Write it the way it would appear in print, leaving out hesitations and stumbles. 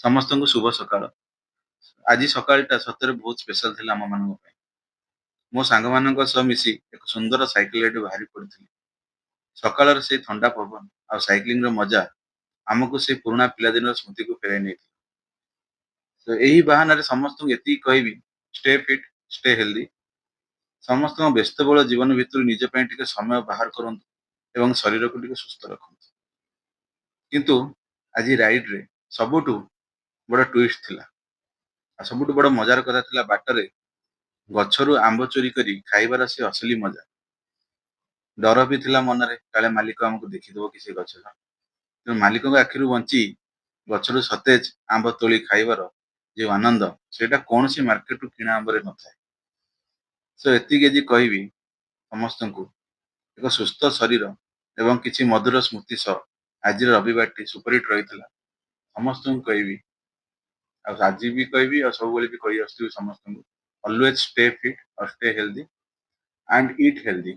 ସମସ୍ତଙ୍କୁ ଶୁଭ ସକାଳ। ଆଜି ସକାଳଟା ସତରେ ବହୁତ ସ୍ପେଶାଲ ଥିଲା ଆମମାନଙ୍କ ପାଇଁ। ମୋ ସାଙ୍ଗମାନଙ୍କ ସହ ମିଶି ଏକ ସୁନ୍ଦର ସାଇକେଲ ରାଇଡରେ ବାହାରି ପଡ଼ିଥିଲି। ସକାଳର ସେଇ ଥଣ୍ଡା ପବନ ଆଉ ସାଇକ୍ଲିଂର ମଜା ଆମକୁ ସେଇ ପୁରୁଣା ପିଲାଦିନର ସ୍ମୃତିକୁ ଫେରାଇ ନେଇଥିଲା। ତ ଏହି ବାହାନାରେ ସମସ୍ତଙ୍କୁ ଏତିକି କହିବି, ଷ୍ଟେ ଫିଟ୍, ଷ୍ଟେ ହେଲ୍ଦି। ସମସ୍ତଙ୍କ ବ୍ୟସ୍ତବହୁଳ ଜୀବନ ଭିତରୁ ନିଜ ପାଇଁ ଟିକେ ସମୟ ବାହାର କରନ୍ତୁ ଏବଂ ଶରୀରକୁ ଟିକେ ସୁସ୍ଥ ରଖନ୍ତୁ। କିନ୍ତୁ ଆଜି ରାଇଡରେ ସବୁଠୁ ବଡ଼ ଟୁଇଷ୍ଟ ଥିଲା। ଆଉ ସବୁଠୁ ବଡ଼ ମଜାର କଥା ଥିଲା ବାଟରେ ଗଛରୁ ଆମ୍ବ ଚୋରି କରି ଖାଇବାର ସେ ଅସଲି ମଜା। ଡର ବି ଥିଲା ମନରେ କାଳେ ମାଲିକ ଆମକୁ ଦେଖିଦବ କି ସେ ଗଛର। ତେଣୁ ମାଲିକଙ୍କ ଆଖିରୁ ବଞ୍ଚି ଗଛରୁ ସତେଜ ଆମ୍ବ ତୋଳି ଖାଇବାର ଯେଉଁ ଆନନ୍ଦ ସେଇଟା କୌଣସି ମାର୍କେଟରୁ କିଣା ଆମ୍ବରେ ନଥାଏ। ଏତିକି ଆଜି କହିବି ସମସ୍ତଙ୍କୁ ଏକ ସୁସ୍ଥ ଶରୀର ଏବଂ କିଛି ମଧୁର ସ୍ମୃତି ସହ ଆଜିର ରବିବାରଟି ସୁପରହିଟ୍ ରହିଥିଲା। ସମସ୍ତଙ୍କୁ କହିବି ଆଉ ଆଜି ବି କହିବି ଆଉ ସବୁବେଳେ ବି କହି ଆସୁଥିବି ସମସ୍ତଙ୍କୁ, ଅଲୱେଜ ଷ୍ଟେ ଫିଟ୍ ଆଉ stay healthy and it healthy.